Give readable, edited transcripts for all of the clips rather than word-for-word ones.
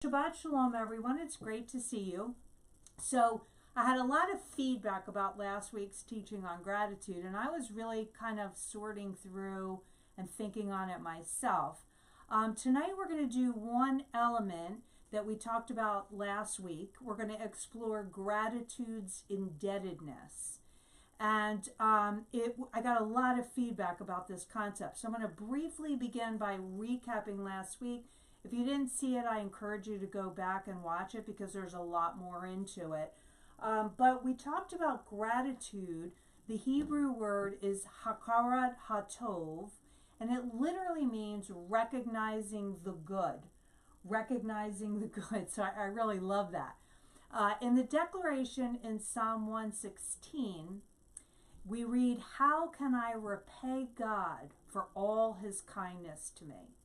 Shabbat Shalom, everyone. It's great to see you. So I had a lot of feedback about last week's teaching on gratitude, and I was really kind of sorting through and thinking on it myself. Tonight we're going to do one element that we talked about last week. We're going to explore gratitude's indebtedness. And I got a lot of feedback about this concept. So I'm going to briefly begin by recapping last week. If you didn't see it, I encourage you to go back and watch it because there's a lot more into it. But we talked about gratitude. The Hebrew word is hakarat hatov, and it literally means recognizing the good. Recognizing the good. So I really love that. In the declaration in Psalm 116, we read, "How can I repay God for all his kindness to me?"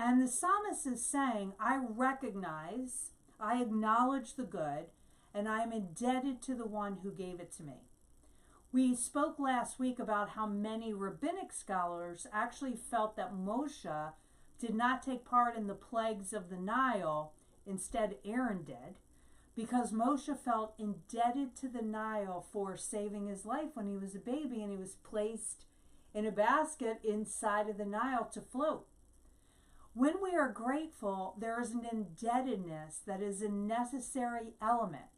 And the psalmist is saying, I recognize, I acknowledge the good, and I am indebted to the one who gave it to me. We spoke last week about how many rabbinic scholars actually felt that Moshe did not take part in the plagues of the Nile, instead Aaron did, because Moshe felt indebted to the Nile for saving his life when he was a baby and he was placed in a basket inside of the Nile to float. When we are grateful, there is an indebtedness that is a necessary element.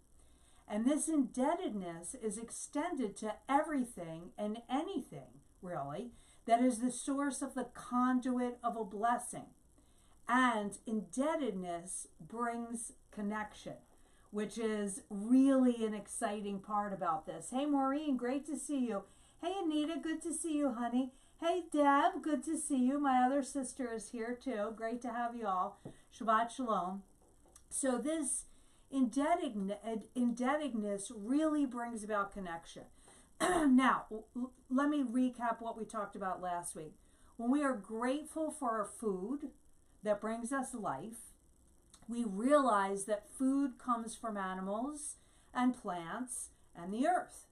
And this indebtedness is extended to everything and anything, really, that is the source of the conduit of a blessing. And indebtedness brings connection, which is really an exciting part about this. Hey, Maureen, great to see you. Hey, Anita, good to see you, honey. Hey, Deb, good to see you. My other sister is here, too. Great to have you all. Shabbat Shalom. So this indebtedness really brings about connection. Now, let me recap what we talked about last week. When we are grateful for our food that brings us life, we realize that food comes from animals and plants and the earth.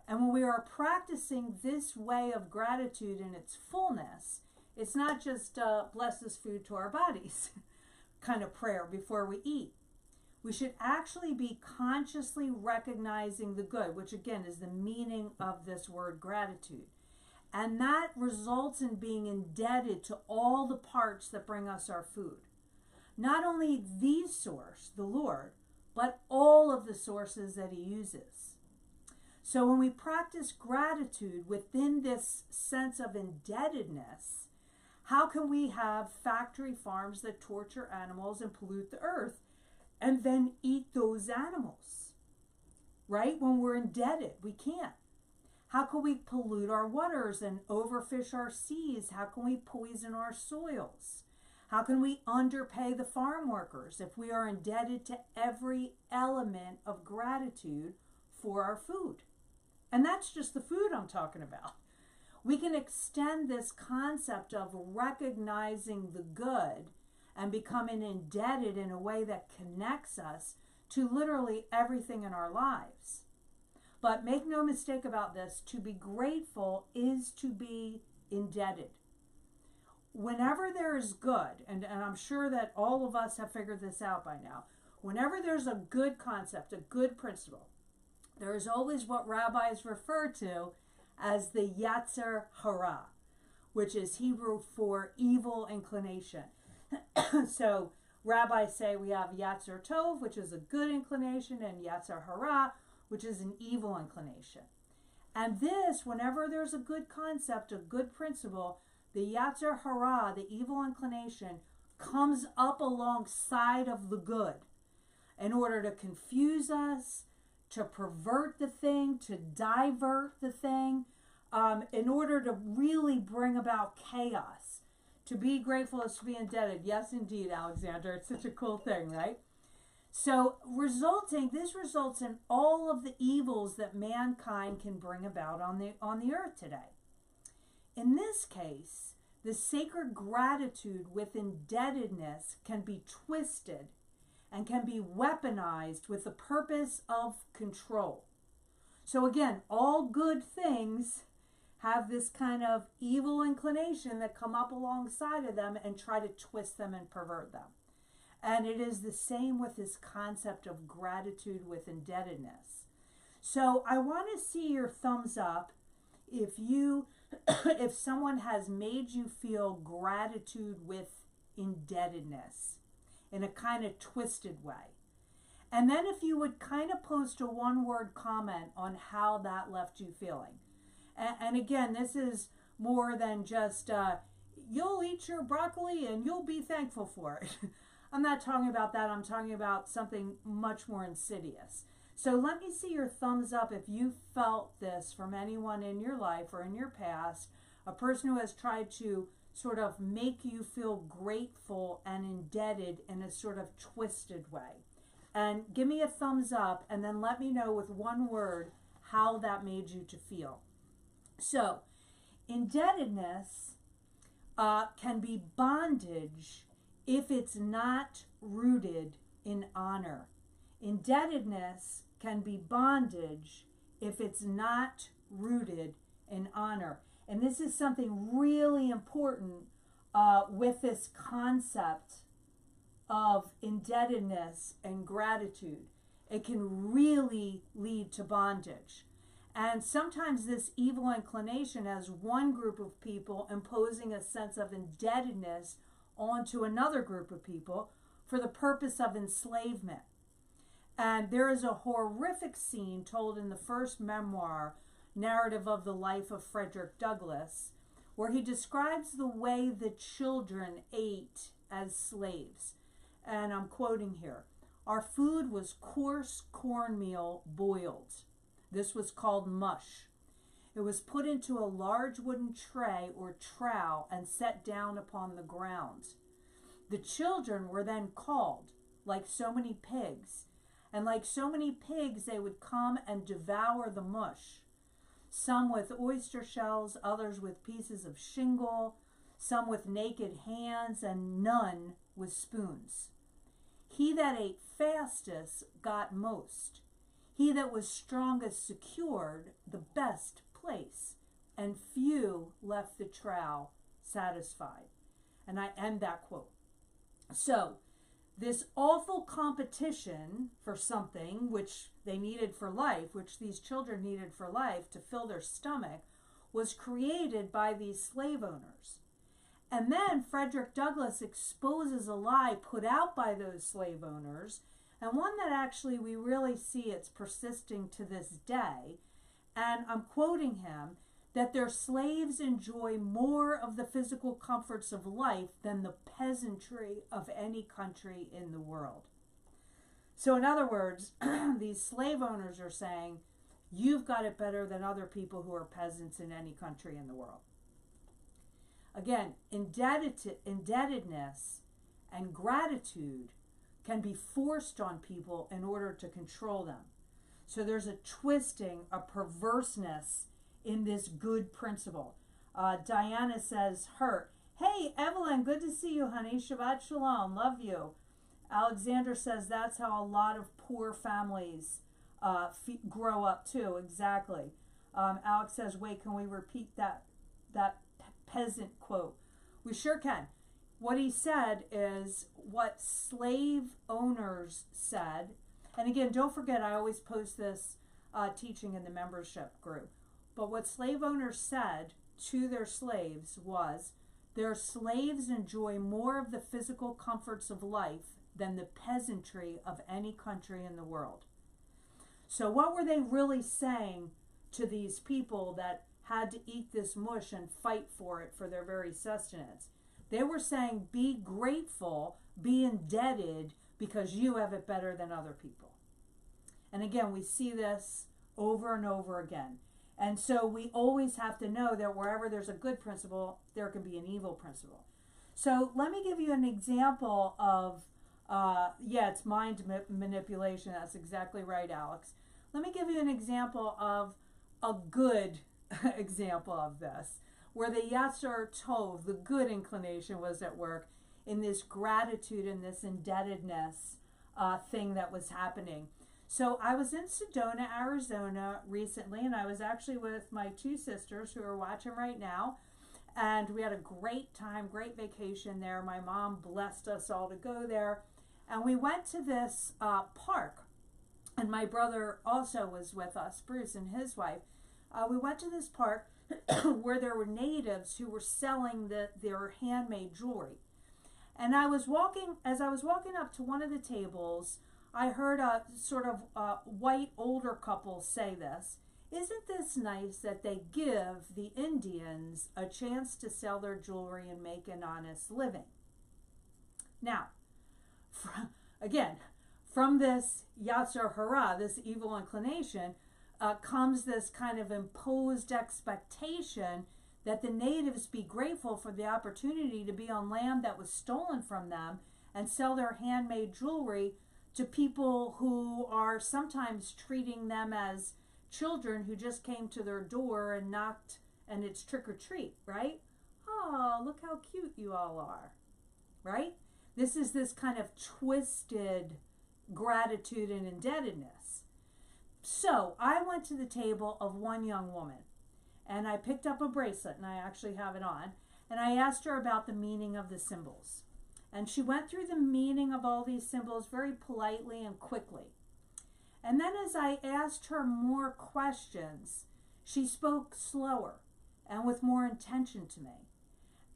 And when we are practicing this way of gratitude in its fullness, it's not just bless this food to our bodies kind of prayer before we eat. We should actually be consciously recognizing the good, which again is the meaning of this word gratitude. And that results in being indebted to all the parts that bring us our food. Not only the source, the Lord, but all of the sources that he uses. So when we practice gratitude within this sense of indebtedness, how can we have factory farms that torture animals and pollute the earth and then eat those animals? Right? When we're indebted, we can't. How can we pollute our waters and overfish our seas? How can we poison our soils? How can we underpay the farm workers if we are indebted to every element of gratitude for our food? And that's just the food I'm talking about. We can extend this concept of recognizing the good and becoming indebted in a way that connects us to literally everything in our lives. But make no mistake about this, to be grateful is to be indebted. Whenever there is good, and I'm sure that all of us have figured this out by now, whenever there's a good concept, a good principle, there is always what rabbis refer to as the Yetzer Hara, which is Hebrew for evil inclination. So rabbis say we have Yetzer Tov, which is a good inclination, and Yetzer Hara, which is an evil inclination. And this, whenever there's a good concept, a good principle, the Yetzer Hara, the evil inclination, comes up alongside of the good in order to confuse us, to pervert the thing, to divert the thing, in order to really bring about chaos. To be grateful is to be indebted. Yes, indeed, Alexander. It's such a cool thing, right? So this results in all of the evils that mankind can bring about on the earth today. In this case, the sacred gratitude with indebtedness can be twisted and can be weaponized with the purpose of control. So again, all good things have this kind of evil inclination that come up alongside of them and try to twist them and pervert them. And it is the same with this concept of gratitude with indebtedness. So I want to see your thumbs up if you, if someone has made you feel gratitude with indebtedness in a kind of twisted way. And then if you would kind of post a one-word comment on how that left you feeling. And again, this is more than just, you'll eat your broccoli and you'll be thankful for it. I'm not talking about that. I'm talking about something much more insidious. So let me see your thumbs up if you felt this from anyone in your life or in your past, a person who has tried to sort of make you feel grateful and indebted in a sort of twisted way. And give me a thumbs up and then let me know with one word how that made you to feel. So, indebtedness can be bondage if it's not rooted in honor. Indebtedness can be bondage if it's not rooted in honor. And this is something really important with this concept of indebtedness and gratitude. It can really lead to bondage. And sometimes this evil inclination has one group of people imposing a sense of indebtedness onto another group of people for the purpose of enslavement. And there is a horrific scene told in the first memoir, Narrative of the Life of Frederick Douglass, where he describes the way the children ate as slaves. And I'm quoting here, "Our food was coarse cornmeal boiled. This was called mush. It was put into a large wooden tray or trough and set down upon the ground. The children were then called, like so many pigs, and like so many pigs they would come and devour the mush, some with oyster shells, others with pieces of shingle, some with naked hands, and none with spoons. He that ate fastest got most. He that was strongest secured the best place, and few left the trough satisfied." And I end that quote. So, this awful competition for something which they needed for life, which these children needed for life to fill their stomach, was created by these slave owners. And then Frederick Douglass exposes a lie put out by those slave owners, and one that actually we really see it's persisting to this day. And I'm quoting him, that their slaves enjoy more of the physical comforts of life than the peasantry of any country in the world. So in other words, these slave owners are saying, you've got it better than other people who are peasants in any country in the world. Again, indebtedness and gratitude can be forced on people in order to control them. So there's a twisting, a perverseness in this good principle. Diana says, hurt. Hey, Evelyn, good to see you, honey. Shabbat shalom. Love you. Alexander says that's how a lot of poor families grow up too. Exactly. Alex says, wait, can we repeat that peasant quote? We sure can. What he said is what slave owners said. And again, don't forget, I always post this teaching in the membership group. But what slave owners said to their slaves was, their slaves enjoy more of the physical comforts of life than the peasantry of any country in the world. So what were they really saying to these people that had to eat this mush and fight for it for their very sustenance? They were saying, be grateful, be indebted, because you have it better than other people. And again, we see this over and over again. And so we always have to know that wherever there's a good principle, there can be an evil principle. So let me give you an example of, it's mind manipulation. That's exactly right, Alex. Let me give you an example of a good example of this, where the Yatzer Tov, the good inclination, was at work in this gratitude and this indebtedness thing that was happening. So I was in Sedona, Arizona recently, and I was actually with my two sisters who are watching right now, and we had a great time, great vacation there. My mom blessed us all to go there, And we went to this park, and my brother also was with us, Bruce and his wife. We went to this park where there were natives who were selling their handmade jewelry. And as I was walking up to one of the tables, I heard a sort of white older couple say this: "Isn't this nice that they give the Indians a chance to sell their jewelry and make an honest living?" Now, from this Yatzer Hara, this evil inclination, comes this kind of imposed expectation that the natives be grateful for the opportunity to be on land that was stolen from them and sell their handmade jewelry to people who are sometimes treating them as children who just came to their door and knocked, and it's trick or treat, right? Oh, look how cute you all are, right? This is this kind of twisted gratitude and indebtedness. So I went to the table of one young woman, and I picked up a bracelet, and I actually have it on, and I asked her about the meaning of the symbols. And she went through the meaning of all these symbols very politely and quickly. And then as I asked her more questions, she spoke slower and with more intention to me.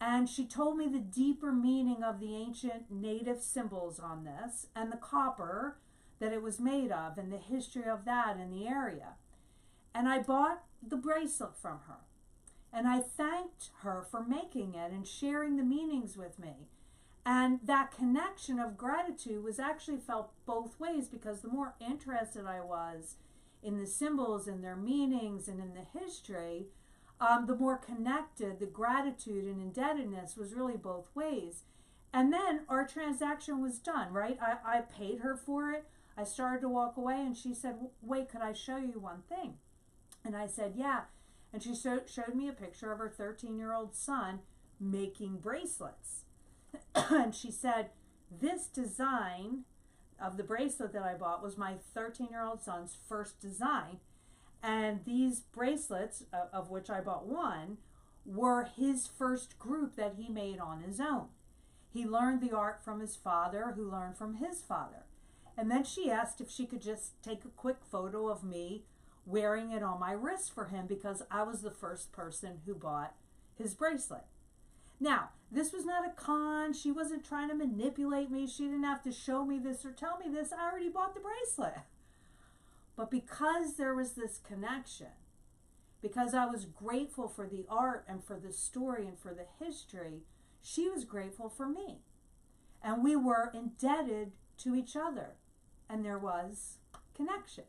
And she told me the deeper meaning of the ancient native symbols on this, and the copper that it was made of, and the history of that in the area. And I bought the bracelet from her. And I thanked her for making it and sharing the meanings with me. And that connection of gratitude was actually felt both ways, because the more interested I was in the symbols and their meanings and in the history, the more connected the gratitude and indebtedness was really both ways. And then our transaction was done, right? I paid her for it. I started to walk away, and she said, "Wait, could I show you one thing?" And I said, "Yeah." And she showed me a picture of her 13-year-old son making bracelets. And she said, "This design of the bracelet that I bought was my 13-year-old son's first design. And these bracelets, of which I bought one, were his first group that he made on his own. He learned the art from his father, who learned from his father." And then she asked if she could just take a quick photo of me wearing it on my wrist for him, because I was the first person who bought his bracelet. Now, this was not a con. She wasn't trying to manipulate me. She didn't have to show me this or tell me this. I already bought the bracelet. But because there was this connection, because I was grateful for the art and for the story and for the history, she was grateful for me. And we were indebted to each other. And there was connection.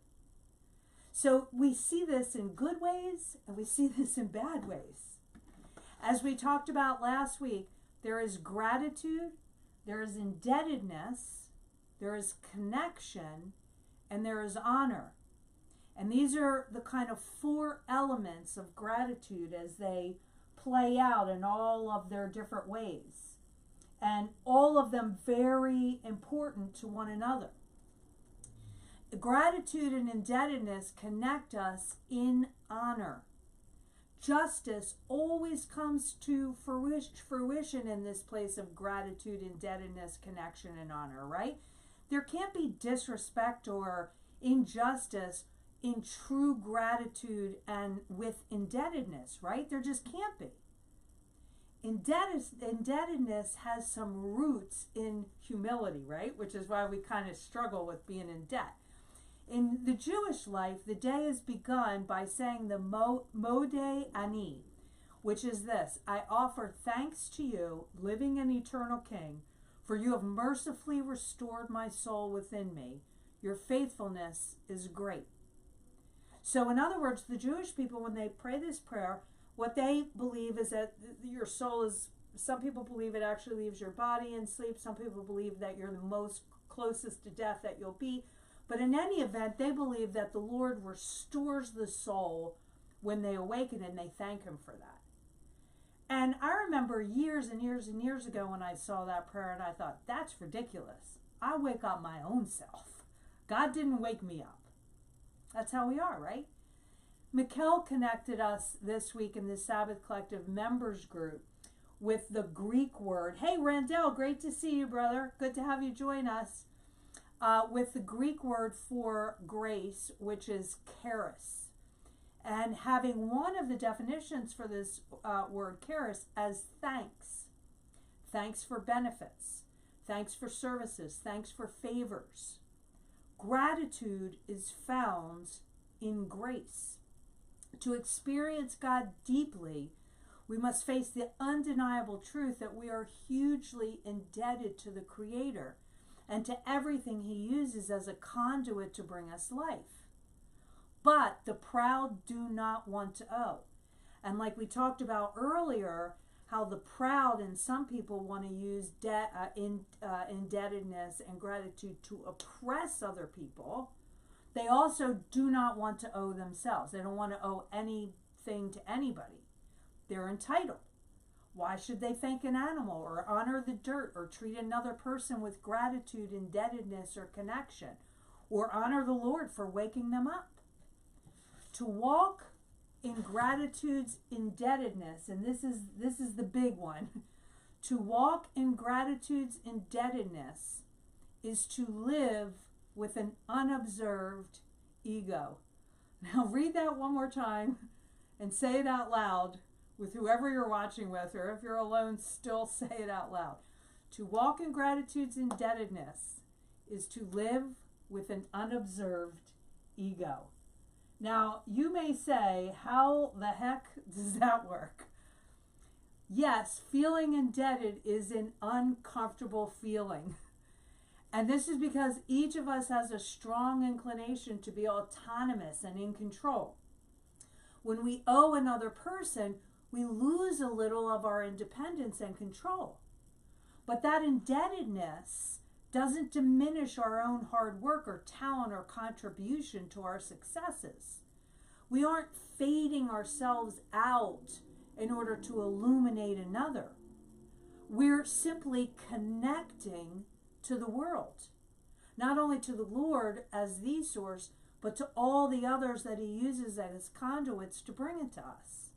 So we see this in good ways, and we see this in bad ways. As we talked about last week, there is gratitude, there is indebtedness, there is connection, and there is honor. And these are the kind of four elements of gratitude as they play out in all of their different ways. And all of them very important to one another. Gratitude and indebtedness connect us in honor. Justice always comes to fruition in this place of gratitude, indebtedness, connection, and honor, right? There can't be disrespect or injustice in true gratitude and with indebtedness, right? There just can't be. Indebtedness has some roots in humility, right? Which is why we kind of struggle with being in debt. In the Jewish life, the day is begun by saying the Modeh Ani, which is this: "I offer thanks to you, living and eternal King, for you have mercifully restored my soul within me. Your faithfulness is great." So in other words, the Jewish people, when they pray this prayer, what they believe is that your soul is, some people believe it actually leaves your body in sleep. Some people believe that you're the most closest to death that you'll be. But in any event, they believe that the Lord restores the soul when they awaken, and they thank him for that. And I remember years and years and years ago when I saw that prayer, and I thought, that's ridiculous. I wake up my own self. God didn't wake me up. That's how we are, right? Mikkel connected us this week in the Sabbath Collective members group with the Greek word. Hey, Randall, great to see you, brother. Good to have you join us. with the Greek word for grace, which is charis. And having one of the definitions for this word charis as thanks. Thanks for benefits. Thanks for services. Thanks for favors. Gratitude is found in grace. To experience God deeply, we must face the undeniable truth that we are hugely indebted to the Creator and to everything He uses as a conduit to bring us life. But the proud do not want to owe. And like we talked about earlier, how the proud and some people want to use indebtedness and gratitude to oppress other people. They also do not want to owe themselves. They don't want to owe anything to anybody. They're entitled. Why should they thank an animal or honor the dirt or treat another person with gratitude, indebtedness, or connection, or honor the Lord for waking them up? To walk in gratitude's indebtedness, and this is the big one. To walk in gratitude's indebtedness is to live with an unobserved ego. Now read that one more time and say it out loud with whoever you're watching with, or if you're alone, still say it out loud. To walk in gratitude's indebtedness is to live with an unobserved ego. Now, you may say, how the heck does that work? Yes, feeling indebted is an uncomfortable feeling. And this is because each of us has a strong inclination to be autonomous and in control. When we owe another person, we lose a little of our independence and control. But that indebtedness doesn't diminish our own hard work or talent or contribution to our successes. We aren't fading ourselves out in order to illuminate another. We're simply connecting to the world, not only to the Lord as the source, but to all the others that He uses as conduits to bring it to us.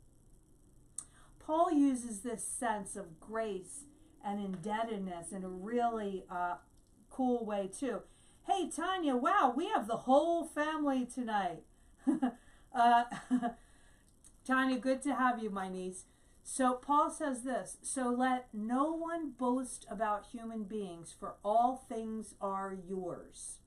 Paul uses this sense of grace and indebtedness in a really cool way too. Hey Tanya, wow, we have the whole family tonight. Tanya, good to have you, my niece. So Paul says this, so let no one boast about human beings, for all things are yours.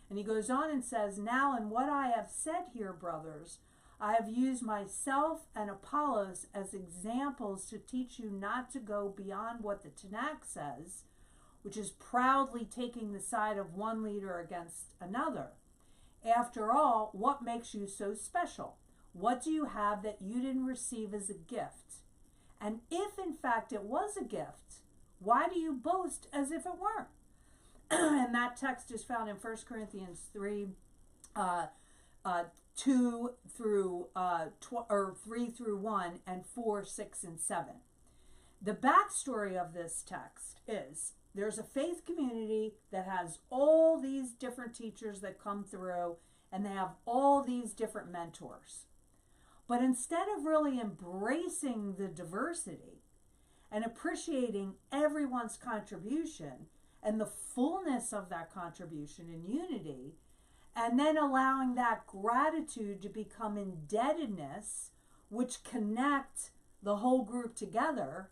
And he goes on and says, now in what I have said here, brothers, I have used myself and Apollos as examples to teach you not to go beyond what the Tanakh says, which is proudly taking the side of one leader against another. After all, what makes you so special? What do you have that you didn't receive as a gift? And if in fact it was a gift, why do you boast as if it weren't? And that text is found in 1 Corinthians 3, 2 through 3 through 1, and 4, 6, and 7. The backstory of this text is there's a faith community that has all these different teachers that come through, and they have all these different mentors. But instead of really embracing the diversity and appreciating everyone's contribution and the fullness of that contribution in unity, and then allowing that gratitude to become indebtedness, which connect the whole group together,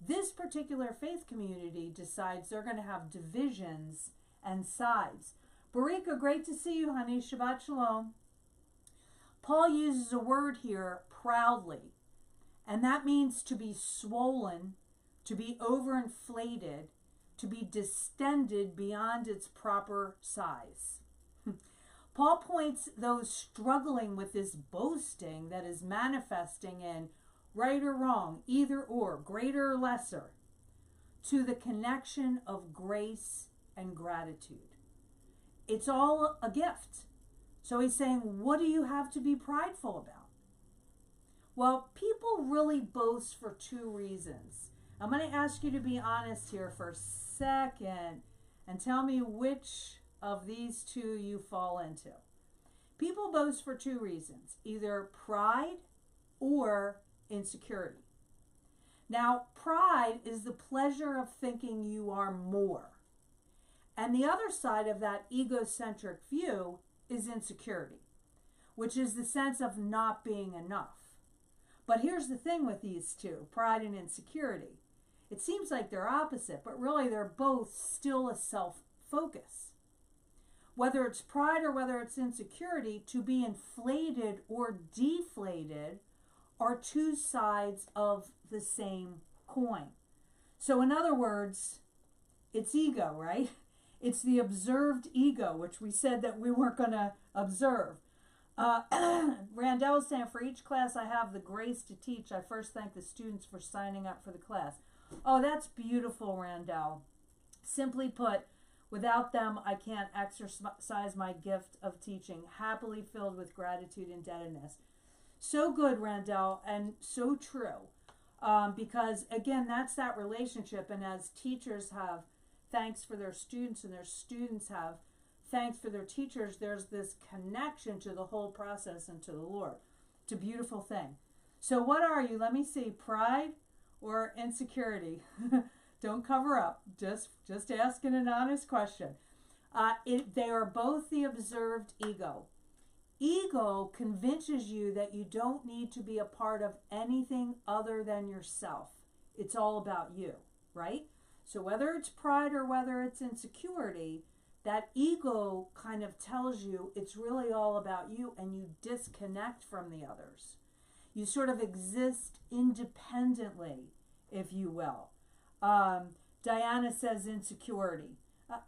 this particular faith community decides they're going to have divisions and sides. Barika, great to see you, honey. Shabbat shalom. Paul uses a word here, proudly, and that means to be swollen, to be overinflated, to be distended beyond its proper size. Paul points those struggling with this boasting that is manifesting in right or wrong, either or, greater or lesser, to the connection of grace and gratitude. It's all a gift. So he's saying, what do you have to be prideful about? Well, people really boast for two reasons. I'm going to ask you to be honest here for a second and tell me which of these two you fall into. People boast for two reasons, either pride or insecurity. Now, pride is the pleasure of thinking you are more. And the other side of that egocentric view is insecurity, which is the sense of not being enough. But here's the thing with these two, pride and insecurity. It seems like they're opposite, but really they're both still a self-focus. Whether it's pride or whether it's insecurity, to be inflated or deflated are two sides of the same coin. So in other words, it's ego, right? It's the observed ego, which we said that we weren't going to observe. Randall is saying, for each class I have the grace to teach, I first thank the students for signing up for the class. Oh, that's beautiful, Randall. Simply put, without them, I can't exercise my gift of teaching, happily filled with gratitude and indebtedness. So good, Randall, and so true. Because, again, that's that relationship. And as teachers have thanks for their students and their students have thanks for their teachers, there's this connection to the whole process and to the Lord. It's a beautiful thing. So what are you? Let me see. Pride or insecurity? Don't cover up. Just asking an honest question. They are both the observed ego. Ego convinces you that you don't need to be a part of anything other than yourself. It's all about you, right? So whether it's pride or whether it's insecurity, that ego kind of tells you it's really all about you, and you disconnect from the others. You sort of exist independently, if you will. Diana says insecurity.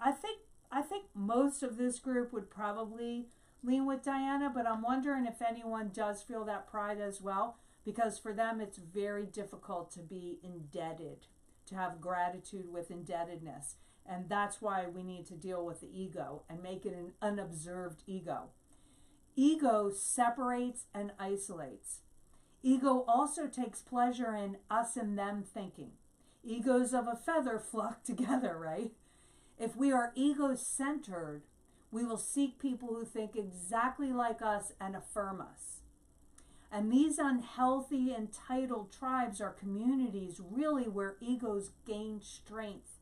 I think most of this group would probably lean with Diana, but I'm wondering if anyone does feel that pride as well, because for them it's very difficult to be indebted, to have gratitude with indebtedness. And that's why we need to deal with the ego and make it an unobserved ego. Ego separates and isolates. Ego also takes pleasure in us and them thinking. Egos of a feather flock together, right? If we are ego-centered, we will seek people who think exactly like us and affirm us. And these unhealthy, entitled tribes are communities really where egos gain strength.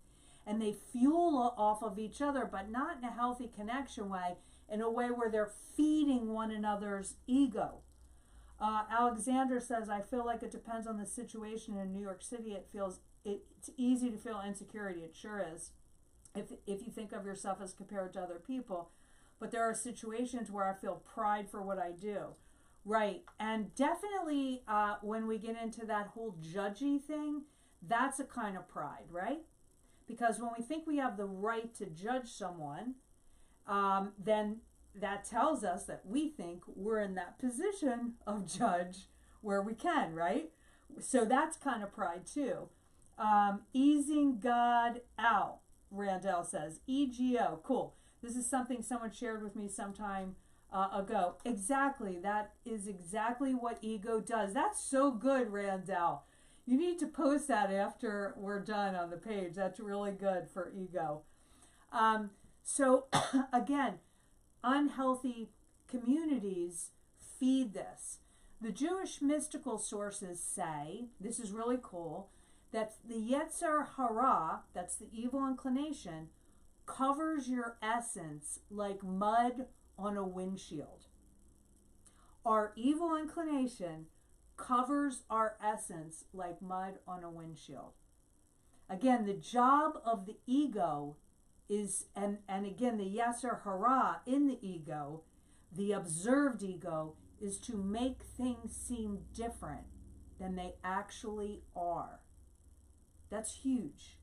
And they fuel off of each other, but not in a healthy connection way, in a way where they're feeding one another's ego. Alexander says, I feel like it depends on the situation in New York City. It's easy to feel insecurity. It sure is. If you think of yourself as compared to other people. But there are situations where I feel pride for what I do. Right. And definitely when we get into that whole judgy thing, that's a kind of pride, right? Because when we think we have the right to judge someone, then that tells us that we think we're in that position of judge where we can, right? So that's kind of pride too. Easing God out, Randall says. EGO, cool. This is something someone shared with me sometime ago. Exactly, that is exactly what ego does. That's so good, Randall. You need to post that after we're done on the page. That's really good for ego. So again, unhealthy communities feed this. The Jewish mystical sources say, this is really cool, that the Yetzer Hara, that's the evil inclination, covers your essence like mud on a windshield. Our evil inclination covers our essence like mud on a windshield. Again, the job of the ego is, and again, the Yetzer Hara in the ego, the observed ego, is to make things seem different than they actually are. That's huge.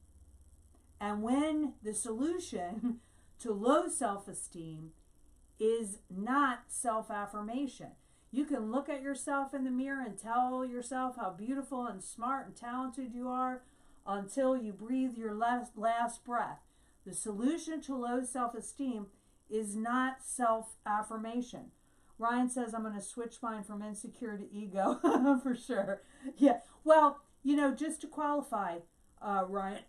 And when the solution to low self-esteem is not self-affirmation, you can look at yourself in the mirror and tell yourself how beautiful and smart and talented you are until you breathe your last breath. The solution to low self-esteem is not self-affirmation. Ryan says, I'm going to switch mine from insecure to ego for sure. Yeah. Well, just to qualify, Ryan,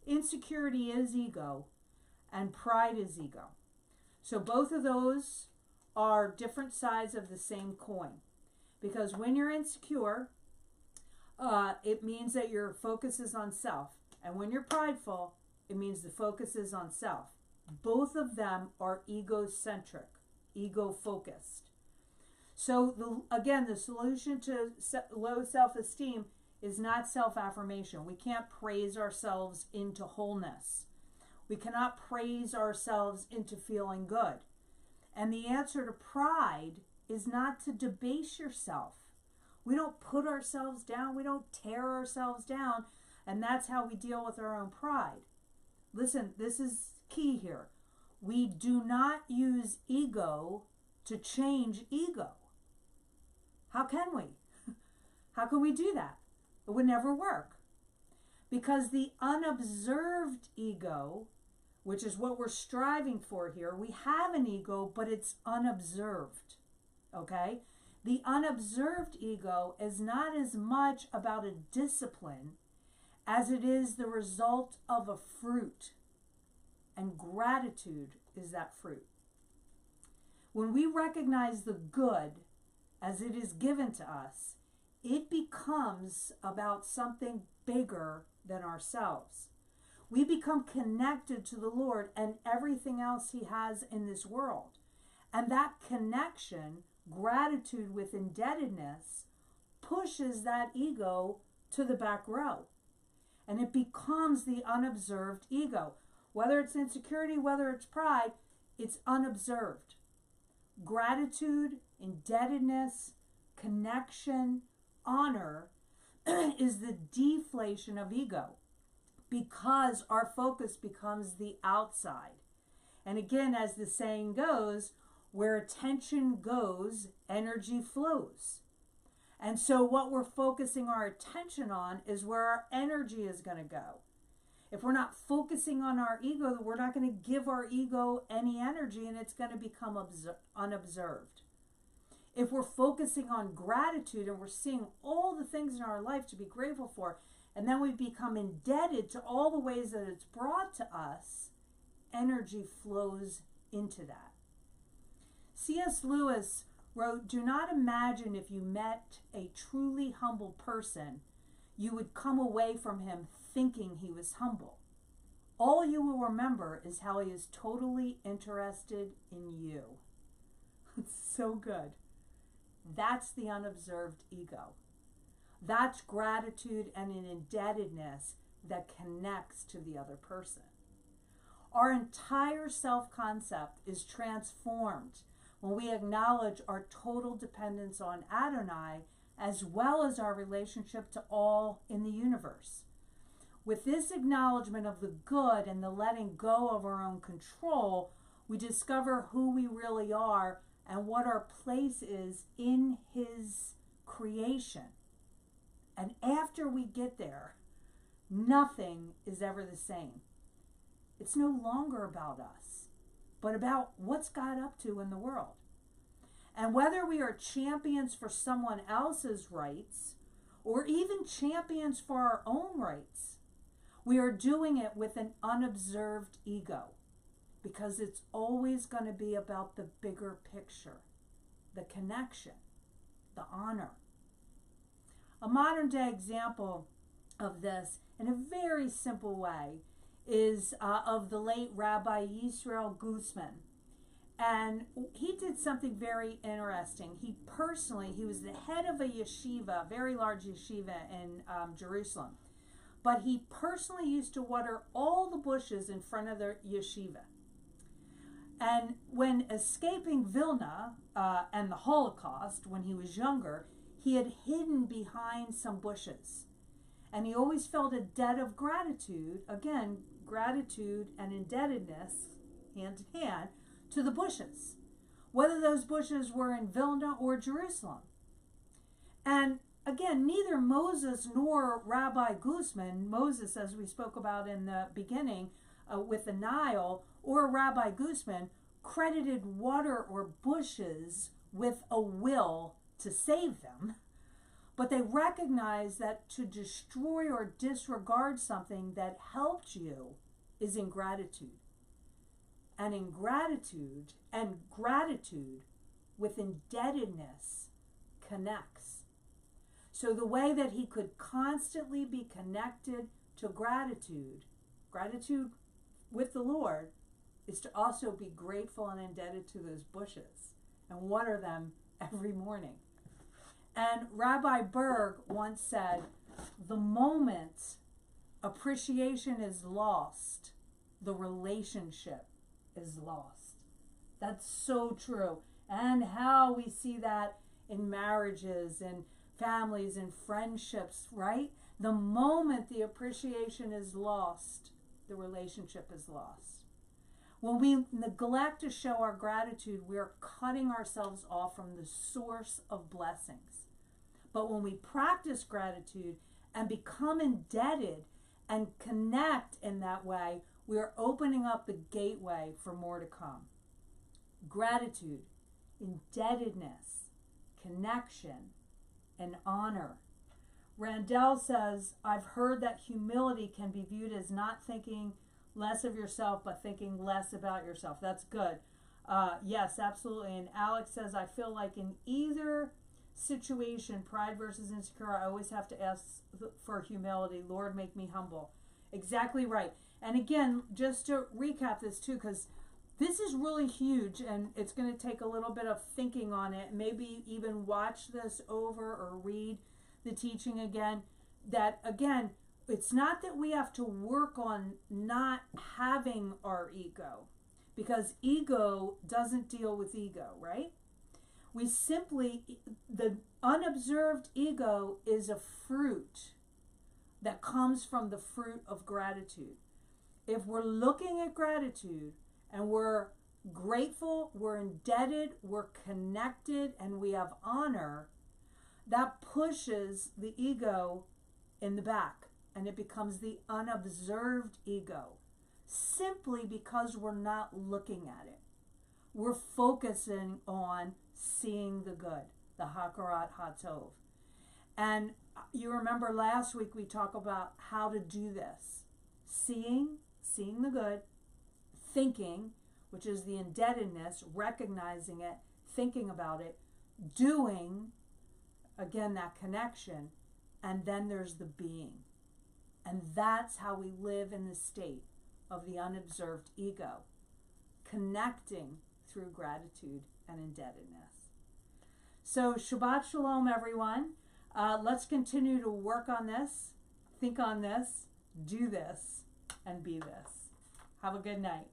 insecurity is ego and pride is ego. So both of those are different sides of the same coin. Because when you're insecure, it means that your focus is on self. And when you're prideful, it means the focus is on self. Both of them are egocentric, ego-focused. So again, the solution to low self-esteem is not self-affirmation. We can't praise ourselves into wholeness. We cannot praise ourselves into feeling good. And the answer to pride is not to debase yourself. We don't put ourselves down. We don't tear ourselves down. And that's how we deal with our own pride. Listen, this is key here. We do not use ego to change ego. How can we? How can we do that? It would never work. Because the unobserved ego, which is what we're striving for here, we have an ego, but it's unobserved. Okay? The unobserved ego is not as much about a discipline as it is the result of a fruit. And gratitude is that fruit. When we recognize the good as it is given to us, it becomes about something bigger than ourselves. We become connected to the Lord and everything else He has in this world. And that connection, gratitude with indebtedness, pushes that ego to the back row. And it becomes the unobserved ego. Whether it's insecurity, whether it's pride, it's unobserved. Gratitude, indebtedness, connection, honor is the deflation of ego, because our focus becomes the outside. And again, as the saying goes, where attention goes, energy flows. And so what we're focusing our attention on is where our energy is going to go. If we're not focusing on our ego, we're not going to give our ego any energy, and it's going to become unobserved. If we're focusing on gratitude and we're seeing all the things in our life to be grateful for, and then we become indebted to all the ways that it's brought to us, energy flows into that. C.S. Lewis wrote, "Do not imagine if you met a truly humble person, you would come away from him thinking he was humble. All you will remember is how he is totally interested in you." It's so good. That's the unobserved ego. That's gratitude and an indebtedness that connects to the other person. Our entire self-concept is transformed when we acknowledge our total dependence on Adonai, as well as our relationship to all in the universe. With this acknowledgement of the good and the letting go of our own control, we discover who we really are and what our place is in His creation. And after we get there, nothing is ever the same. It's no longer about us, but about what's God up to in the world. And whether we are champions for someone else's rights or even champions for our own rights, we are doing it with an unobserved ego, because it's always going to be about the bigger picture, the connection, the honor. A modern day example of this, in a very simple way, is of the late Rabbi Yisrael Guzman. And he did something very interesting. He was the head of a yeshiva, very large yeshiva in Jerusalem. But he personally used to water all the bushes in front of the yeshiva. And when escaping Vilna and the Holocaust, when he was younger, he had hidden behind some bushes. And he always felt a debt of gratitude, again, gratitude and indebtedness, hand in hand, to the bushes, whether those bushes were in Vilna or Jerusalem. And again, neither Moses nor Rabbi Guzman, Moses, as we spoke about in the beginning with the Nile, or Rabbi Guzman, credited water or bushes with a will to save them, but they recognized that to destroy or disregard something that helped you is ingratitude. And ingratitude and gratitude with indebtedness connects. So the way that he could constantly be connected to gratitude with the Lord, is to also be grateful and indebted to those bushes and water them every morning. And Rabbi Berg once said, the moment appreciation is lost, the relationship is lost. That's so true. And how we see that in marriages and families and friendships, right? The moment the appreciation is lost, the relationship is lost. When we neglect to show our gratitude, we are cutting ourselves off from the source of blessings. But when we practice gratitude and become indebted and connect in that way, we are opening up the gateway for more to come. Gratitude, indebtedness, connection, and honor. Randall says, I've heard that humility can be viewed as not thinking less of yourself, but thinking less about yourself. That's good. Yes, absolutely. And Alex says, I feel like in either situation, pride versus insecure, I always have to ask for humility. Lord, make me humble. Exactly right. And again, just to recap this too, because this is really huge and it's going to take a little bit of thinking on it. Maybe even watch this over or read the teaching again. That again, it's not that we have to work on not having our ego, because ego doesn't deal with ego, right? We simply, the unobserved ego is a fruit that comes from the fruit of gratitude. If we're looking at gratitude and we're grateful, we're indebted, we're connected, and we have honor, that pushes the ego in the back and it becomes the unobserved ego, simply because we're not looking at it. We're focusing on seeing the good, the Hakarat Hatov. And you remember last week we talked about how to do this. Seeing the good, thinking, which is the indebtedness, recognizing it, thinking about it, doing, again, that connection, and then there's the being. And that's how we live in the state of the unobserved ego, connecting through gratitude and indebtedness. So Shabbat Shalom, everyone. Let's continue to work on this, think on this, do this, and be this. Have a good night.